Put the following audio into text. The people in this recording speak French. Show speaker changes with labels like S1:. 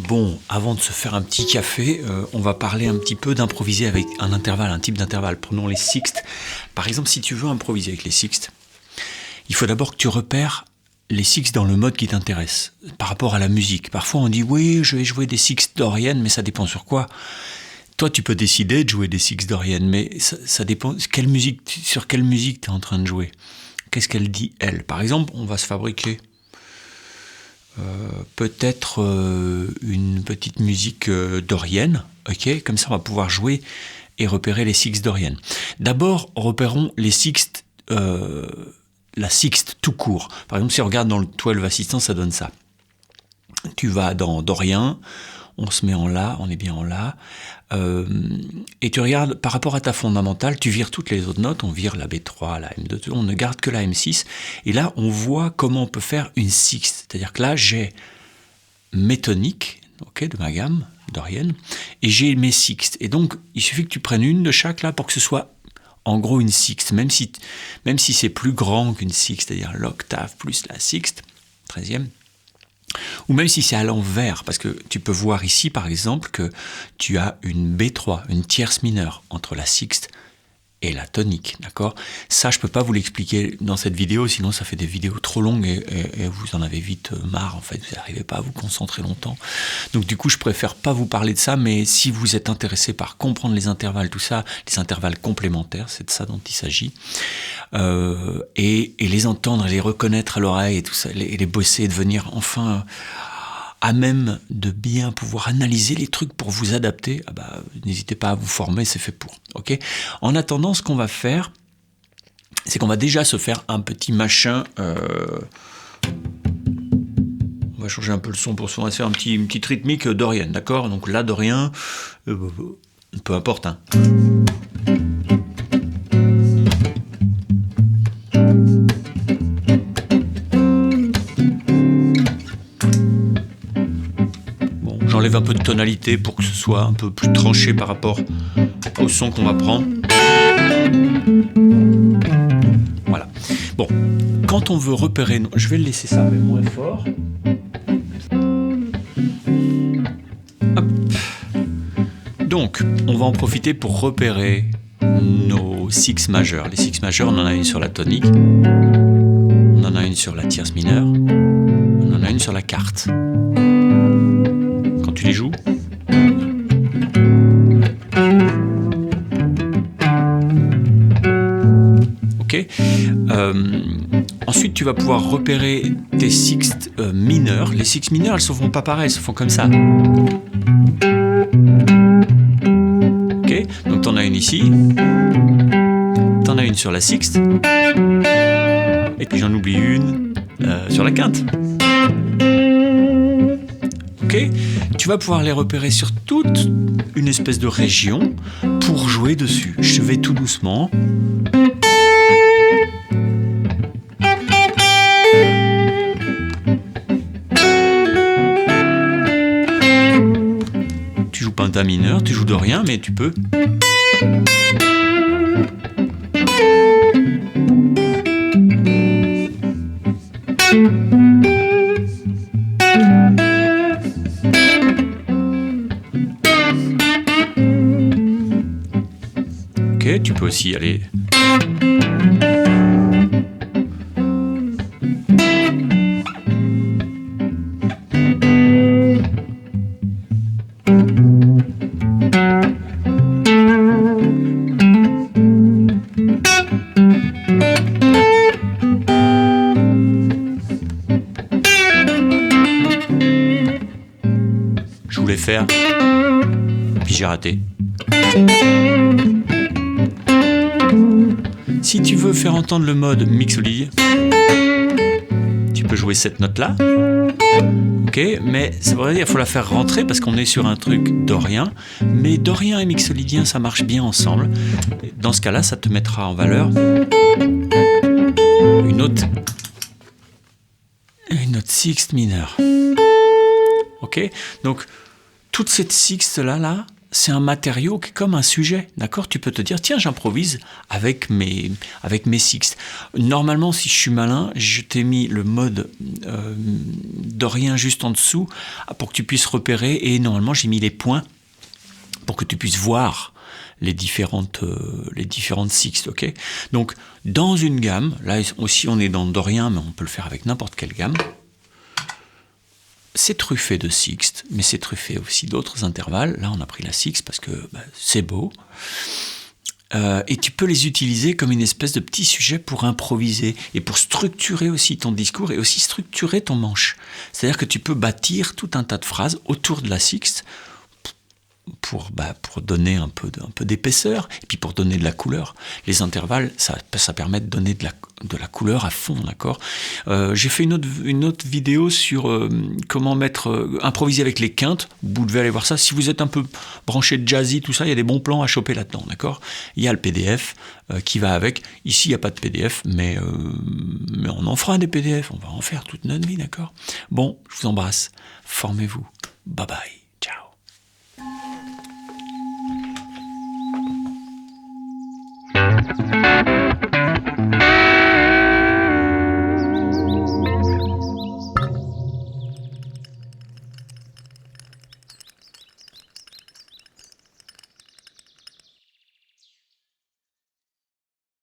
S1: Bon, avant de se faire un petit café, on va parler un petit peu d'improviser avec un intervalle, un type d'intervalle. Prenons les sixtes. Par exemple, si tu veux improviser avec les sixtes, il faut d'abord que tu repères les sixtes dans le mode qui t'intéresse, par rapport à la musique. Parfois on dit oui, je vais jouer des sixtes doriennes, mais ça dépend sur quoi. Toi, tu peux décider de jouer des sixtes doriennes, mais ça dépend sur quelle musique tu es en train de jouer. Qu'est-ce qu'elle dit, elle? Par exemple, on va se fabriquer peut-être une petite musique dorienne, ok? Comme ça, on va pouvoir jouer et repérer les sixtes doriennes. D'abord, repérons les sixtes, la sixte tout court. Par exemple, si on regarde dans le 12 assistant, ça donne ça. Tu vas dans dorien, on se met en La, on est bien en La, et tu regardes par rapport à ta fondamentale, tu vires toutes les autres notes, on vire la B3, la M2, on ne garde que la M6, et là on voit comment on peut faire une sixte, c'est-à-dire que là j'ai mes toniques, okay, de ma gamme dorienne, et j'ai mes sixtes, et donc il suffit que tu prennes une de chaque là pour que ce soit en gros une sixte, même si c'est plus grand qu'une sixte, c'est-à-dire l'octave plus la sixte, 13e, ou même si c'est à l'envers, parce que tu peux voir ici par exemple que tu as une B3, une tierce mineure entre la sixte et la tonique, d'accord? Ça, je peux pas vous l'expliquer dans cette vidéo, sinon ça fait des vidéos trop longues et vous en avez vite marre, en fait, vous n'arrivez pas à vous concentrer longtemps. Donc du coup, je préfère pas vous parler de ça, mais si vous êtes intéressé par comprendre les intervalles, tout ça, les intervalles complémentaires, c'est de ça dont il s'agit, et les entendre, les reconnaître à l'oreille et tout ça, les bosser, devenir enfin à même de bien pouvoir analyser les trucs pour vous adapter, n'hésitez pas à vous former, c'est fait pour. Okay, en attendant, ce qu'on va faire, c'est qu'on va déjà se faire un petit machin. On va changer un peu le son pour se faire une petite rythmique dorienne, d'accord? Donc là, dorien, peu importe. Hein. J'enlève un peu de tonalité pour que ce soit un peu plus tranché par rapport au son qu'on va prendre. Voilà. Bon, quand on veut repérer... Je vais le laisser ça, mais moins fort. Hop. Donc, on va en profiter pour repérer nos six majeurs. Les six majeurs, on en a une sur la tonique, on en a une sur la tierce mineure, on en a une sur la quarte. Tu les joues. Ok. Ensuite, tu vas pouvoir repérer tes sixtes mineurs. Les sixtes mineurs, elles se font pas pareil, elles se font comme ça. Ok. Donc, t'en as une ici. T'en as une sur la sixte. Et puis, j'en oublie une sur la quinte. Okay. Tu vas pouvoir les repérer sur toute une espèce de région pour jouer dessus. Je vais tout doucement. Tu joues penta mineur, tu joues dorien, mais tu peux. Tu peux aussi aller. Je voulais faire, puis j'ai raté. Si tu veux faire entendre le mode mixolydienne, tu peux jouer cette note-là. Ok, mais ça veut dire qu'il faut la faire rentrer parce qu'on est sur un truc dorien. Mais dorien et mixolydien, ça marche bien ensemble. Dans ce cas-là, ça te mettra en valeur une note sixte mineure. Ok, donc toute cette sixte là, c'est un matériau qui est comme un sujet, d'accord? Tu peux te dire, tiens, j'improvise avec mes sixtes. Normalement, si je suis malin, je t'ai mis le mode Dorien juste en dessous pour que tu puisses repérer, et normalement, j'ai mis les points pour que tu puisses voir les différentes sixtes, ok? Donc, dans une gamme, là aussi on est dans Dorien, mais on peut le faire avec n'importe quelle gamme. C'est truffé de sixtes, mais c'est truffé aussi d'autres intervalles. Là, on a pris la sixte parce que c'est beau. Et tu peux les utiliser comme une espèce de petit sujet pour improviser et pour structurer aussi ton discours et aussi structurer ton manche. C'est-à-dire que tu peux bâtir tout un tas de phrases autour de la sixte pour donner un peu d'épaisseur et puis pour donner de la couleur. Les intervalles, ça permet de donner de la couleur à fond, d'accord? J'ai fait une autre vidéo sur comment improviser avec les quintes. Vous devez aller voir ça. Si vous êtes un peu branché de jazzy, tout ça, il y a des bons plans à choper là-dedans, d'accord? Il y a le PDF qui va avec. Ici, il n'y a pas de PDF, mais on en fera des PDF. On va en faire toute notre vie, d'accord? Bon, je vous embrasse. Formez-vous. Bye bye.